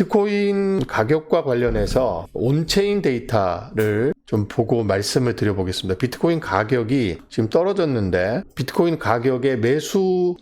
비트코인 가격과 관련해서 온체인 데이터를 좀 보고 말씀을 드려보겠습니다. 비트코인 가격이 지금 떨어졌는데 비트코인 가격의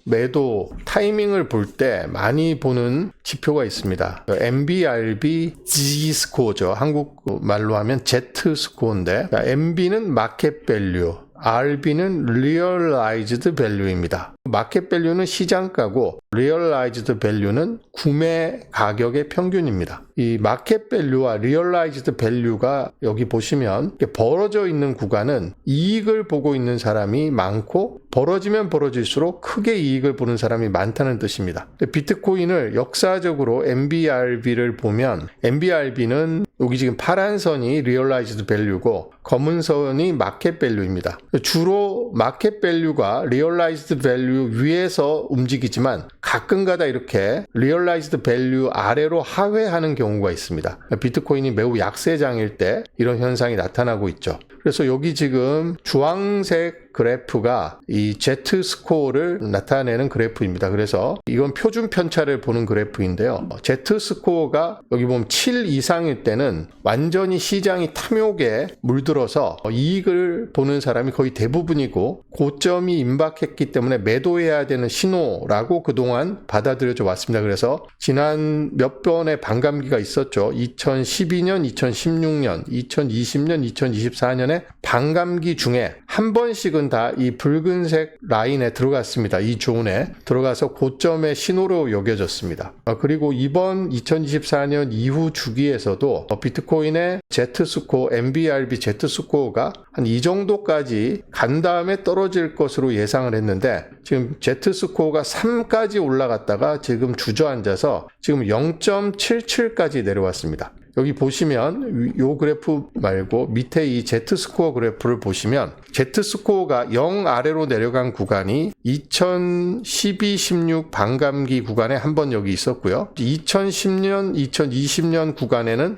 매도 타이밍을 볼 때 많이 보는 지표가 있습니다. MBRB Z스코어죠. 한국말로 하면 Z스코어인데 MB는 마켓 밸류, RB는 Realized Value입니다. 마켓 밸류는 시장가고 Realized Value는 구매 가격의 평균입니다. 이 마켓 밸류와 Realized Value가 여기 보시면 벌어져 있는 구간은 이익을 보고 있는 사람이 많고 벌어지면 벌어질수록 크게 이익을 보는 사람이 많다는 뜻입니다. 비트코인을 역사적으로 MBRB를 보면 MBRB는 여기 지금 파란 선이 Realized Value고 검은 선이 마켓 밸류입니다. 주로 마켓 밸류가 Realized Value 위에서 움직이지만 가끔가다 이렇게 Realized Value 아래로 하회하는 경우가 있습니다. 비트코인이 매우 약세장일 때 이런 현상이 나타나고 있죠. 그래서 여기 지금 주황색 그래프가 이 Z스코어를 나타내는 그래프입니다. 그래서 이건 표준 편차를 보는 그래프인데요. Z스코어가 여기 보면 7 이상일 때는 완전히 시장이 탐욕에 물들어서 이익을 보는 사람이 거의 대부분이고 고점이 임박했기 때문에 매도해야 되는 신호라고 그동안 받아들여져 왔습니다. 그래서 지난 몇 번의 반감기가 있었죠. 2012년, 2016년, 2020년, 2024년에 반감기 중에 한 번씩은 다 이 붉은색 라인에 들어갔습니다. 이 존에 들어가서 고점의 신호로 여겨졌습니다. 그리고 이번 2024년 이후 주기에서도 비트코인의 Z스코어, MBRB Z스코어가 한 이 정도까지 간 다음에 떨어질 것으로 예상을 했는데 지금 Z스코어가 3까지 올라갔다가 지금 주저앉아서 지금 0.77까지 내려왔습니다. 여기 보시면 이 그래프 말고 밑에 이 Z스코어 그래프를 보시면 Z스코어가 0 아래로 내려간 구간이 2012-16 반감기 구간에 한 번 여기 있었고요. 2010년, 2020년 구간에는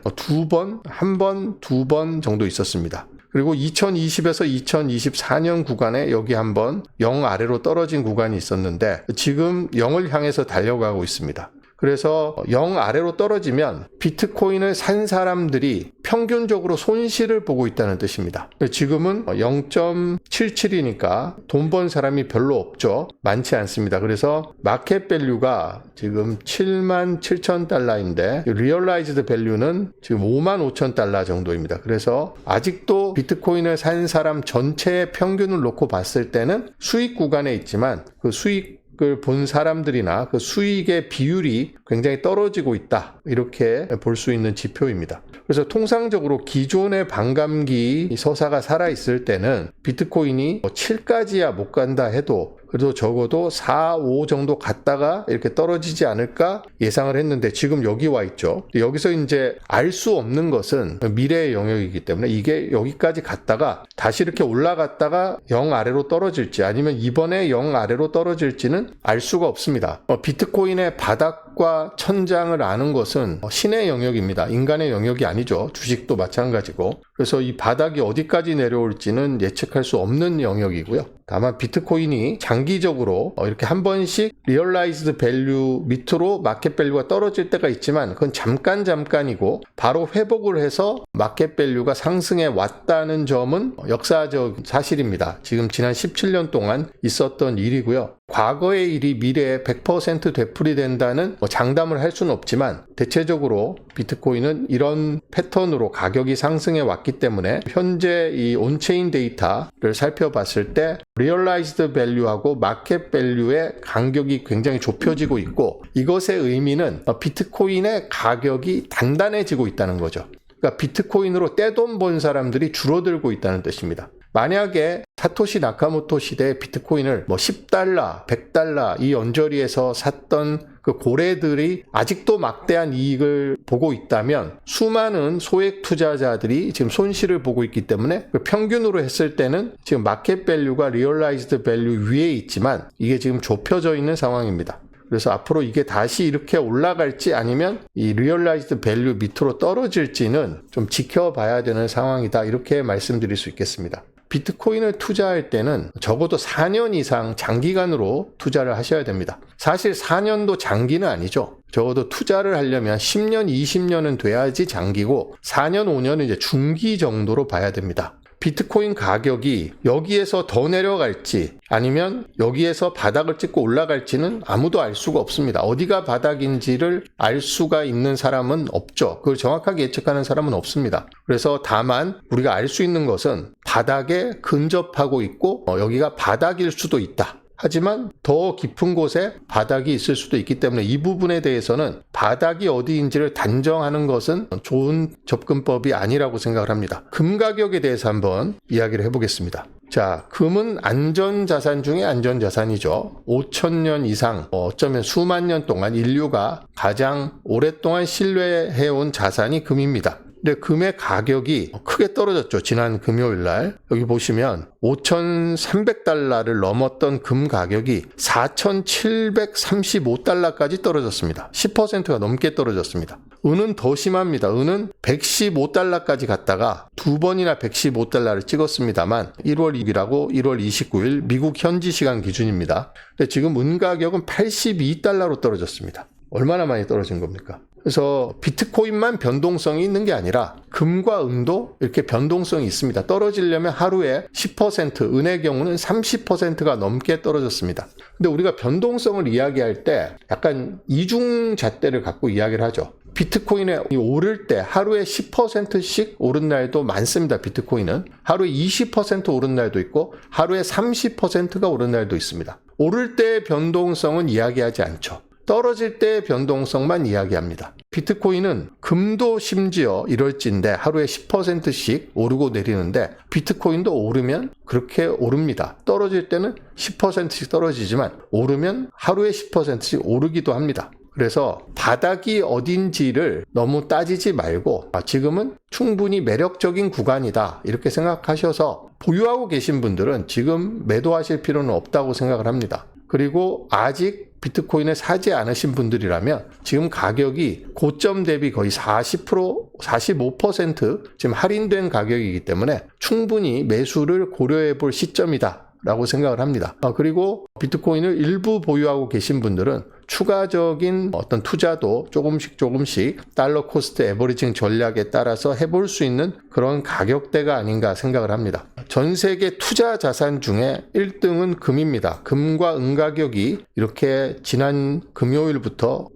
한 번, 두 번 정도 있었습니다. 그리고 2020에서 2024년 구간에 여기 한번 0 아래로 떨어진 구간이 있었는데 지금 0을 향해서 달려가고 있습니다. 그래서 0 아래로 떨어지면 비트코인을 산 사람들이 평균적으로 손실을 보고 있다는 뜻입니다. 지금은 0.77이니까 돈 번 사람이 별로 없죠. 많지 않습니다. 그래서 마켓 밸류가 지금 77,000달러인데 리얼라이즈드 밸류는 지금 55,000달러 정도입니다. 그래서 아직도 비트코인을 산 사람 전체의 평균을 놓고 봤을 때는 수익 구간에 있지만 그 수익을 본 사람들이나 그 수익의 비율이 굉장히 떨어지고 있다. 이렇게 볼 수 있는 지표입니다. 그래서 통상적으로 기존의 반감기 서사가 살아있을 때는 비트코인이 7까지야 못 간다 해도 그래도 적어도 4, 5 정도 갔다가 이렇게 떨어지지 않을까 예상을 했는데 지금 여기 와 있죠. 여기서 이제 알 수 없는 것은 미래의 영역이기 때문에 이게 여기까지 갔다가 다시 이렇게 올라갔다가 0 아래로 떨어질지 아니면 이번에 0 아래로 떨어질지는 알 수가 없습니다. 비트코인의 바닥과 천장을 아는 것은 신의 영역입니다. 인간의 영역이 아니죠. 주식도 마찬가지고. 그래서 이 바닥이 어디까지 내려올지는 예측할 수 없는 영역이고요. 다만 비트코인이 장기적으로 이렇게 한 번씩 리얼라이즈드 밸류 밑으로 마켓 밸류가 떨어질 때가 있지만 그건 잠깐이고 바로 회복을 해서 마켓 밸류가 상승해 왔다는 점은 역사적 사실입니다. 지금 지난 17년 동안 있었던 일이고요. 과거의 일이 미래에 100% 되풀이된다는 장담을 할 수는 없지만 대체적으로 비트코인은 이런 패턴으로 가격이 상승해 왔기 때문에 현재 이 온체인 데이터를 살펴봤을 때 리얼라이즈드 밸류하고 마켓 밸류의 간격이 굉장히 좁혀지고 있고 이것의 의미는 비트코인의 가격이 단단해지고 있다는 거죠. 그러니까 비트코인으로 떼돈 번 사람들이 줄어들고 있다는 뜻입니다. 만약에 사토시 나카모토 시대에 비트코인을 10달러, 100달러 이 언저리에서 샀던 그 고래들이 아직도 막대한 이익을 보고 있다면 수많은 소액 투자자들이 지금 손실을 보고 있기 때문에 평균으로 했을 때는 지금 마켓 밸류가 리얼라이즈드 밸류 위에 있지만 이게 지금 좁혀져 있는 상황입니다. 그래서 앞으로 이게 다시 이렇게 올라갈지 아니면 이 리얼라이즈드 밸류 밑으로 떨어질지는 좀 지켜봐야 되는 상황이다. 이렇게 말씀드릴 수 있겠습니다. 비트코인을 투자할 때는 적어도 4년 이상 장기간으로 투자를 하셔야 됩니다. 사실 4년도 장기는 아니죠. 적어도 투자를 하려면 10년, 20년은 돼야지 장기고 4년, 5년은 이제 중기 정도로 봐야 됩니다. 비트코인 가격이 여기에서 더 내려갈지 아니면 여기에서 바닥을 찍고 올라갈지는 아무도 알 수가 없습니다. 어디가 바닥인지를 알 수가 있는 사람은 없죠. 그걸 정확하게 예측하는 사람은 없습니다. 그래서 다만 우리가 알 수 있는 것은 바닥에 근접하고 있고 여기가 바닥일 수도 있다. 하지만 더 깊은 곳에 바닥이 있을 수도 있기 때문에 이 부분에 대해서는 바닥이 어디인지를 단정하는 것은 좋은 접근법이 아니라고 생각을 합니다. 금 가격에 대해서 한번 이야기를 해보겠습니다. 자, 금은 안전자산 중에 안전자산이죠. 5,000년 이상, 어쩌면 수만 년 동안 인류가 가장 오랫동안 신뢰해온 자산이 금입니다. 근데 금의 가격이 크게 떨어졌죠. 지난 금요일 날. 여기 보시면 5,300달러를 넘었던 금 가격이 4,735달러까지 떨어졌습니다. 10%가 넘게 떨어졌습니다. 은은 더 심합니다. 은은 115달러까지 갔다가 두 번이나 115달러를 찍었습니다만 1월 6일하고 1월 29일 미국 현지 시간 기준입니다. 근데 지금 은 가격은 82달러로 떨어졌습니다. 얼마나 많이 떨어진 겁니까? 그래서 비트코인만 변동성이 있는 게 아니라 금과 은도 이렇게 변동성이 있습니다. 떨어지려면 하루에 10%, 은의 경우는 30%가 넘게 떨어졌습니다. 근데 우리가 변동성을 이야기할 때 약간 이중잣대를 갖고 이야기를 하죠. 비트코인에 오를 때 하루에 10%씩 오른 날도 많습니다. 비트코인은 하루에 20% 오른 날도 있고 하루에 30%가 오른 날도 있습니다. 오를 때의 변동성은 이야기하지 않죠. 떨어질 때의 변동성만 이야기합니다. 비트코인은 금도 심지어 이럴진데 하루에 10%씩 오르고 내리는데 비트코인도 오르면 그렇게 오릅니다. 떨어질 때는 10%씩 떨어지지만 오르면 하루에 10%씩 오르기도 합니다. 그래서 바닥이 어딘지를 너무 따지지 말고 지금은 충분히 매력적인 구간이다 이렇게 생각하셔서 보유하고 계신 분들은 지금 매도하실 필요는 없다고 생각을 합니다. 그리고 아직 비트코인을 사지 않으신 분들이라면 지금 가격이 고점 대비 거의 40%, 45% 지금 할인된 가격이기 때문에 충분히 매수를 고려해 볼 시점이다 라고 생각을 합니다. 그리고 비트코인을 일부 보유하고 계신 분들은 추가적인 어떤 투자도 조금씩 달러 코스트 에버리징 전략에 따라서 해볼 수 있는 그런 가격대가 아닌가 생각을 합니다. 전 세계 투자 자산 중에 1등은 금입니다. 금과 은 가격이 이렇게 지난 금요일부터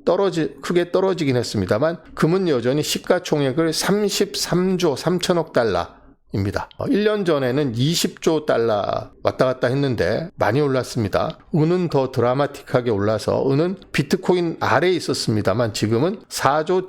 크게 떨어지긴 했습니다만 금은 여전히 시가총액을 33조 3천억 달러 입니다. 1년 전에는 20조 달러 왔다 갔다 했는데 많이 올랐습니다. 은은 더 드라마틱하게 올라서 은은 비트코인 아래에 있었습니다만 지금은 4조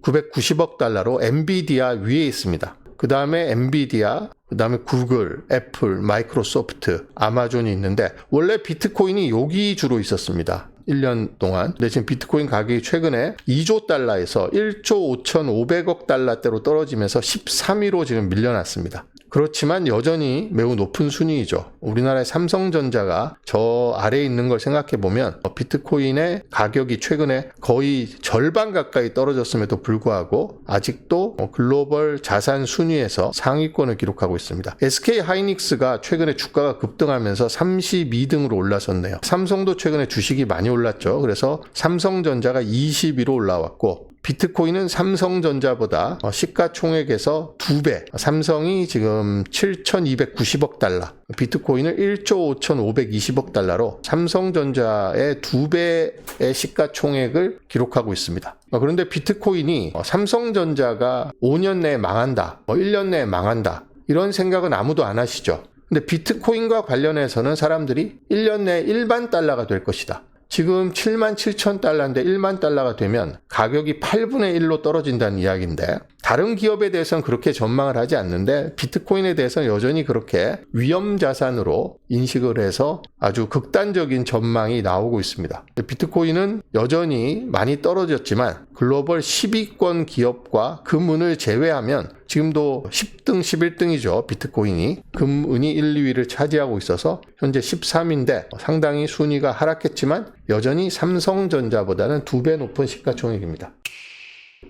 7,990억 달러로 엔비디아 위에 있습니다. 그 다음에 엔비디아, 그 다음에 구글, 애플, 마이크로소프트, 아마존이 있는데 원래 비트코인이 여기 주로 있었습니다. 1년 동안. 근데 지금 비트코인 가격이 최근에 2조 달러에서 1조 5,500억 달러대로 떨어지면서 13위로 지금 밀려났습니다. 그렇지만 여전히 매우 높은 순위이죠. 우리나라의 삼성전자가 저 아래에 있는 걸 생각해 보면 비트코인의 가격이 최근에 거의 절반 가까이 떨어졌음에도 불구하고 아직도 글로벌 자산 순위에서 상위권을 기록하고 있습니다. SK 하이닉스가 최근에 주가가 급등하면서 32등으로 올라섰네요. 삼성도 최근에 주식이 많이 올랐죠. 그래서 삼성전자가 20위로 올라왔고 비트코인은 삼성전자보다 시가총액에서 2배, 삼성이 지금 7,290억 달러, 비트코인은 1조 5,520억 달러로 삼성전자의 2배의 시가총액을 기록하고 있습니다. 그런데 비트코인이 삼성전자가 5년 내에 망한다, 1년 내에 망한다 이런 생각은 아무도 안 하시죠. 근데 비트코인과 관련해서는 사람들이 1년 내에 1만 달러가 될 것이다. 지금 77,000달러인데 1만 달러가 되면 가격이 8분의 1로 떨어진다는 이야기인데 다른 기업에 대해서는 그렇게 전망을 하지 않는데 비트코인에 대해서는 여전히 그렇게 위험자산으로 인식을 해서 아주 극단적인 전망이 나오고 있습니다. 비트코인은 여전히 많이 떨어졌지만 글로벌 10위권 기업과 금은을 제외하면 지금도 10등, 11등이죠. 비트코인이. 금은이 1, 2위를 차지하고 있어서 현재 13위인데 상당히 순위가 하락했지만 여전히 삼성전자보다는 2배 높은 시가총액입니다.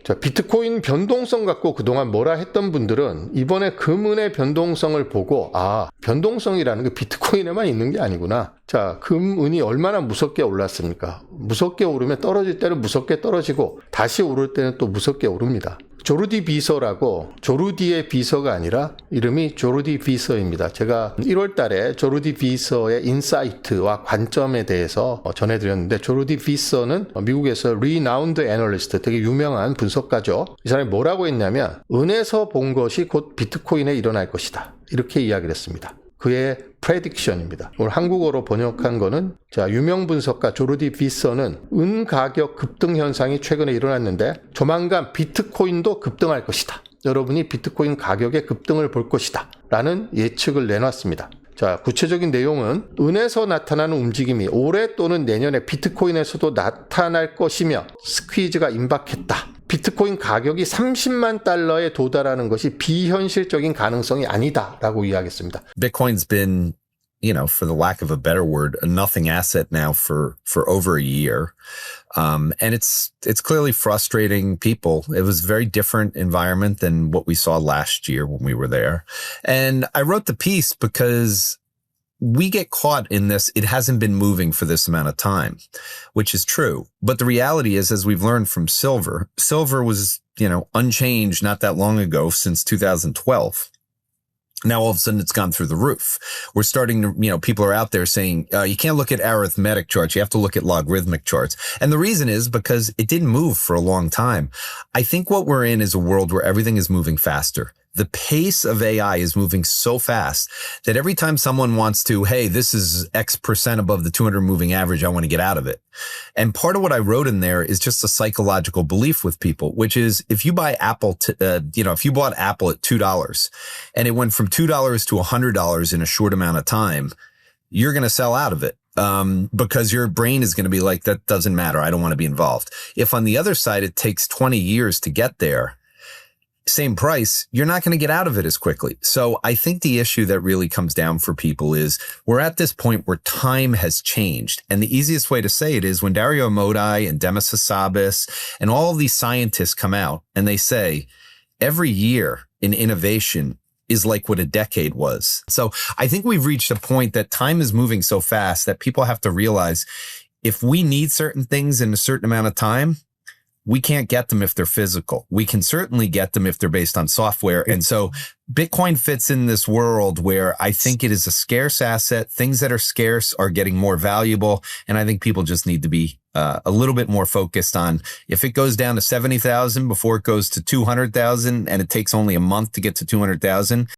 자, 비트코인 변동성 갖고 그동안 뭐라 했던 분들은 이번에 금은의 변동성을 보고 변동성이라는 게 비트코인에만 있는 게 아니구나. 자, 금은이 얼마나 무섭게 올랐습니까? 무섭게 오르면 떨어질 때는 무섭게 떨어지고 다시 오를 때는 또 무섭게 오릅니다. 조르디 비서라고, 조르디의 비서가 아니라 이름이 조르디 비서입니다. 제가 1월 달에 조르디 비서의 인사이트와 관점에 대해서 전해드렸는데, 조르디 비서는 미국에서 renowned analyst, 되게 유명한 분석가죠. 이 사람이 뭐라고 했냐면 은에서 본 것이 곧 비트코인에 일어날 것이다, 이렇게 이야기를 했습니다. 그의 prediction입니다. 오늘 한국어로 번역한 거는, 자, 유명 분석가 조르디 비서는 은 가격 급등 현상이 최근에 일어났는데 조만간 비트코인도 급등할 것이다. 여러분이 비트코인 가격의 급등을 볼 것이다, 라는 예측을 내놨습니다. 자, 구체적인 내용은 은에서 나타나는 움직임이 올해 또는 내년에 비트코인에서도 나타날 것이며 스퀴즈가 임박했다. 비트코인 가격이 30만 달러에 도달하는 것이 비현실적인 가능성이 아니다라고 이야기했습니다. Bitcoin's been, for the lack of a better word, a nothing asset now for over a year. And it's clearly frustrating people. It was a very different environment than what we saw last year when we were there. And I wrote the piece because we get caught in this. It hasn't been moving for this amount of time, which is true. But the reality is, as we've learned from silver was, unchanged not that long ago, since 2012. Now, all of a sudden, it's gone through the roof. We're starting to, people are out there saying, you can't look at arithmetic charts. You have to look at logarithmic charts. And the reason is because it didn't move for a long time. I think what we're in is a world where everything is moving faster. The pace of AI is moving so fast that every time someone wants to, hey, this is X% above the 200 moving average, I want to get out of it. And part of what I wrote in there is just a psychological belief with people, which is if you buy Apple, if you bought Apple at $2 and it went from $2 to $100 in a short amount of time, you're going to sell out of it. Because your brain is going to be like, that doesn't matter. I don't want to be involved. If on the other side, it takes 20 years to get there, same price, you're not going to get out of it as quickly. So I think the issue that really comes down for people is we're at this point where time has changed. And the easiest way to say it is when Dario Amodei and Demis Hassabis and all of these scientists come out and they say every year in innovation is like what a decade was. So I think we've reached a point that time is moving so fast that people have to realize if we need certain things in a certain amount of time, we can't get them if they're physical. We can certainly get them if they're based on software. And so Bitcoin fits in this world where I think it is a scarce asset. Things that are scarce are getting more valuable. And I think people just need to be a little bit more focused on if it goes down to 70,000 before it goes to 200,000 and it takes only a month to get to 200,000.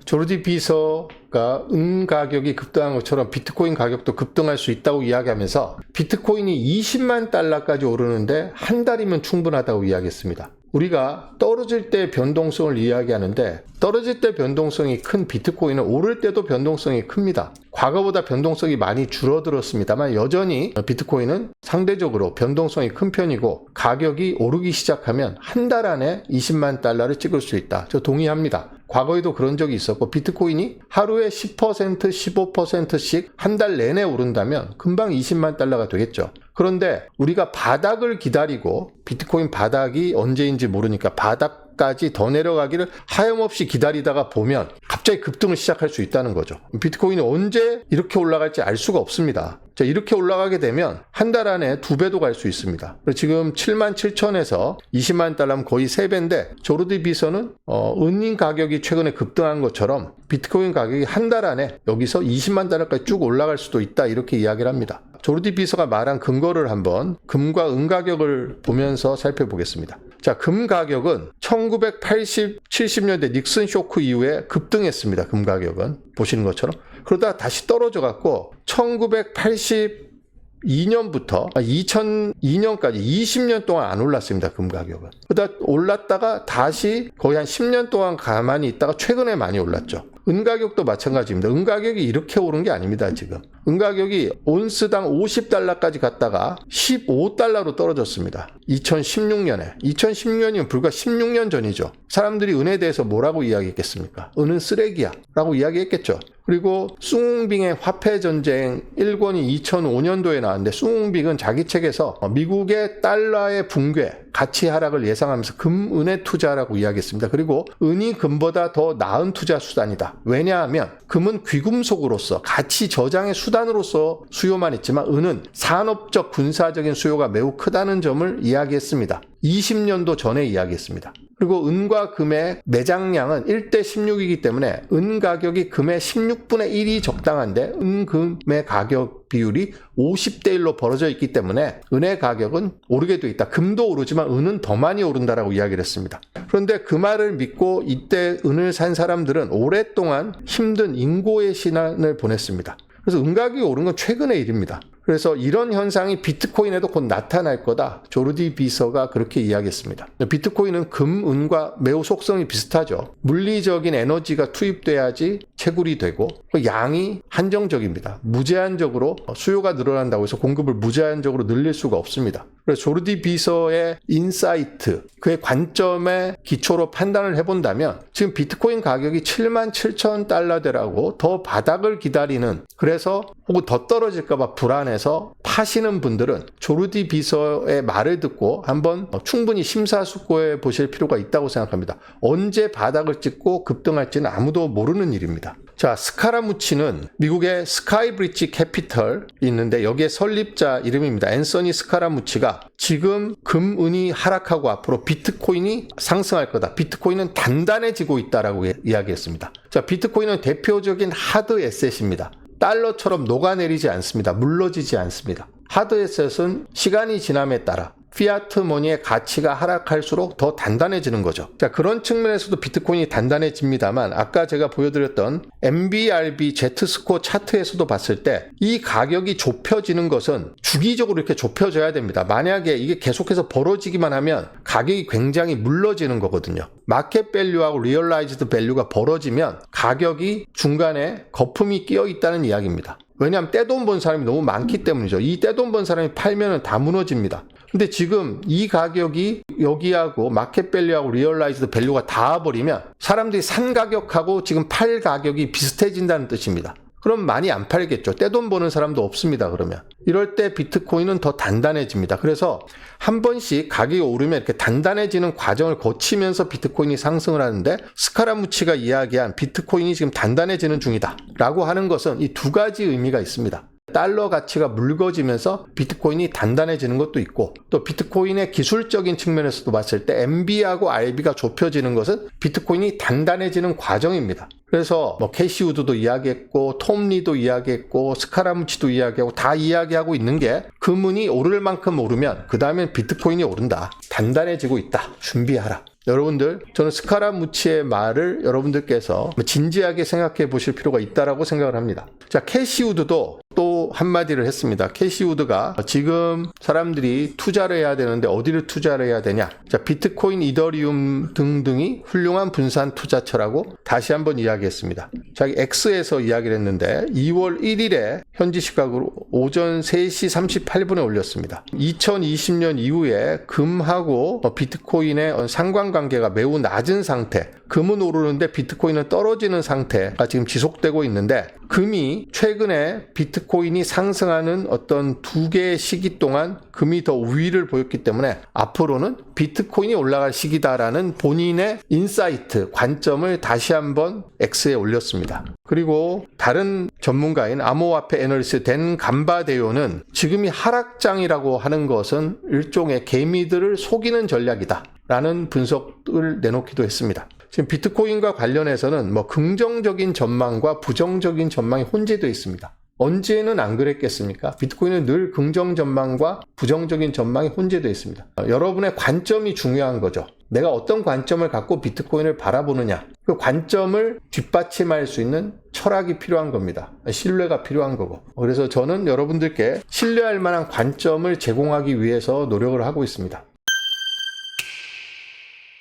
조르디 비서가 은 가격이 급등한 것처럼 비트코인 가격도 급등할 수 있다고 이야기하면서 비트코인이 20만 달러까지 오르는데 한 달이면 충분하다고 이야기했습니다. 우리가 떨어질 때 변동성을 이야기하는데 떨어질 때 변동성이 큰 비트코인은 오를 때도 변동성이 큽니다. 과거보다 변동성이 많이 줄어들었습니다만 여전히 비트코인은 상대적으로 변동성이 큰 편이고 가격이 오르기 시작하면 한 달 안에 20만 달러를 찍을 수 있다. 저 동의합니다. 과거에도 그런 적이 있었고 비트코인이 하루에 10%, 15%씩 한 달 내내 오른다면 금방 20만 달러가 되겠죠. 그런데 우리가 바닥을 기다리고 비트코인 바닥이 언제인지 모르니까 바닥까지 더 내려가기를 하염없이 기다리다가 보면 갑자기 급등을 시작할 수 있다는 거죠. 비트코인이 언제 이렇게 올라갈지 알 수가 없습니다. 자, 이렇게 올라가게 되면 한 달 안에 2배도 갈 수 있습니다. 지금 7만 7천에서 20만 달러면 거의 3배인데 조르디 비서는 은인 가격이 최근에 급등한 것처럼 비트코인 가격이 한 달 안에 여기서 20만 달러까지 쭉 올라갈 수도 있다 이렇게 이야기를 합니다. 조르디 비서가 말한 근거를 한번 금과 은 가격을 보면서 살펴보겠습니다. 자, 금 가격은 1980, 70년대 닉슨 쇼크 이후에 급등했습니다. 금 가격은 보시는 것처럼. 그러다 다시 떨어져 갖고 1982년부터 2002년까지 20년 동안 안 올랐습니다. 금 가격은. 그러다 올랐다가 다시 거의 한 10년 동안 가만히 있다가 최근에 많이 올랐죠. 은 가격도 마찬가지입니다. 은 가격이 이렇게 오른 게 아닙니다. 지금 은 가격이 온스당 50달러까지 갔다가 15달러로 떨어졌습니다. 2016년이면 불과 16년 전이죠. 사람들이 은에 대해서 뭐라고 이야기했겠습니까? 은은 쓰레기야 라고 이야기했겠죠. 그리고 숭빙의 화폐 전쟁 1권이 2005년도에 나왔는데 숭빙은 자기 책에서 미국의 달러의 붕괴, 가치 하락을 예상하면서 금, 은에 투자라고 이야기했습니다. 그리고 은이 금보다 더 나은 투자 수단이다. 왜냐하면 금은 귀금속으로서 가치 저장의 수단으로서 수요만 있지만 은은 산업적 군사적인 수요가 매우 크다는 점을 이야기했습니다. 20년도 전에 이야기했습니다. 그리고 은과 금의 매장량은 1대 16이기 때문에 은 가격이 금의 16분의 1이 적당한데 은, 금의 가격 비율이 50대 1로 벌어져 있기 때문에 은의 가격은 오르게 돼 있다. 금도 오르지만 은은 더 많이 오른다라고 이야기를 했습니다. 그런데 그 말을 믿고 이때 은을 산 사람들은 오랫동안 힘든 인고의 시간을 보냈습니다. 그래서 은 가격이 오른 건 최근의 일입니다. 그래서 이런 현상이 비트코인에도 곧 나타날 거다. 조르디 비서가 그렇게 이야기했습니다. 비트코인은 금, 은과 매우 속성이 비슷하죠. 물리적인 에너지가 투입돼야지 채굴이 되고 양이 한정적입니다. 무제한적으로 수요가 늘어난다고 해서 공급을 무제한적으로 늘릴 수가 없습니다. 그래서 조르디 비서의 인사이트, 그의 관점에 기초로 판단을 해본다면 지금 비트코인 가격이 77,000달러대라고 더 바닥을 기다리는, 그래서 혹은 더 떨어질까봐 불안해서 파시는 분들은 조르디 비서의 말을 듣고 한번 충분히 심사숙고해 보실 필요가 있다고 생각합니다. 언제 바닥을 찍고 급등할지는 아무도 모르는 일입니다. 자, 스카라무치는 미국의 스카이브리지 캐피털이 있는데 여기에 설립자 이름입니다. 앤서니 스카라무치가 지금 금, 은이 하락하고 앞으로 비트코인이 상승할 거다. 비트코인은 단단해지고 있다라고 이야기했습니다. 자, 비트코인은 대표적인 하드 에셋입니다. 달러처럼 녹아내리지 않습니다. 물러지지 않습니다. 하드 에셋은 시간이 지남에 따라 피아트 머니의 가치가 하락할수록 더 단단해지는 거죠. 자, 그런 측면에서도 비트코인이 단단해집니다만 아까 제가 보여드렸던 MBRB Z스코어 차트에서도 봤을 때 이 가격이 좁혀지는 것은 주기적으로 이렇게 좁혀져야 됩니다. 만약에 이게 계속해서 벌어지기만 하면 가격이 굉장히 물러지는 거거든요. 마켓 밸류하고 리얼라이즈드 밸류가 벌어지면 가격이 중간에 거품이 끼어 있다는 이야기입니다. 왜냐하면 떼돈 번 사람이 너무 많기 때문이죠. 이 떼돈 번 사람이 팔면 다 무너집니다. 근데 지금 이 가격이 여기하고 마켓 밸류하고 리얼라이즈드 밸류가 닿아버리면 사람들이 산 가격하고 지금 팔 가격이 비슷해진다는 뜻입니다. 그럼 많이 안 팔겠죠. 떼돈 버는 사람도 없습니다. 그러면 이럴 때 비트코인은 더 단단해집니다. 그래서 한 번씩 가격이 오르면 이렇게 단단해지는 과정을 거치면서 비트코인이 상승을 하는데 스카라무치가 이야기한 비트코인이 지금 단단해지는 중이다 라고 하는 것은 이 두 가지 의미가 있습니다. 달러 가치가 묽어지면서 비트코인이 단단해지는 것도 있고, 또 비트코인의 기술적인 측면에서도 봤을 때 MB하고 RB가 좁혀지는 것은 비트코인이 단단해지는 과정입니다. 그래서 캐시 우드도 이야기했고 톰 리도 이야기했고 스카라무치도 이야기하고 다 이야기하고 있는 게 금은이 오를 만큼 오르면 그 다음엔 비트코인이 오른다. 단단해지고 있다. 준비하라. 여러분들, 저는 스카라무치의 말을 여러분들께서 진지하게 생각해 보실 필요가 있다라고 생각을 합니다. 자, 캐시 우드도 또 한마디를 했습니다. 캐시 우드가 지금 사람들이 투자를 해야 되는데 어디를 투자를 해야 되냐? 자, 비트코인, 이더리움 등등이 훌륭한 분산 투자처라고 다시 한번 이야기했습니다. 자기 X에서 이야기를 했는데 2월 1일에 현지 시각으로 오전 3시 38분에 올렸습니다. 2020년 이후에 금하고 비트코인의 상관관계가 매우 낮은 상태, 금은 오르는데 비트코인은 떨어지는 상태가 지금 지속되고 있는데, 금이 최근에 비트코인이 상승하는 어떤 두 개의 시기 동안 금이 더 우위를 보였기 때문에 앞으로는 비트코인이 올라갈 시기다라는 본인의 인사이트, 관점을 다시 한번 X에 올렸습니다. 그리고 다른 전문가인 암호화폐 애널리스트 댄 감바데요는 지금이 하락장이라고 하는 것은 일종의 개미들을 속이는 전략이다 라는 분석을 내놓기도 했습니다. 지금 비트코인과 관련해서는 긍정적인 전망과 부정적인 전망이 혼재되어 있습니다. 언제는 안 그랬겠습니까? 비트코인은 늘 긍정 전망과 부정적인 전망이 혼재되어 있습니다. 여러분의 관점이 중요한 거죠. 내가 어떤 관점을 갖고 비트코인을 바라보느냐, 그 관점을 뒷받침할 수 있는 철학이 필요한 겁니다. 신뢰가 필요한 거고. 그래서 저는 여러분들께 신뢰할 만한 관점을 제공하기 위해서 노력을 하고 있습니다.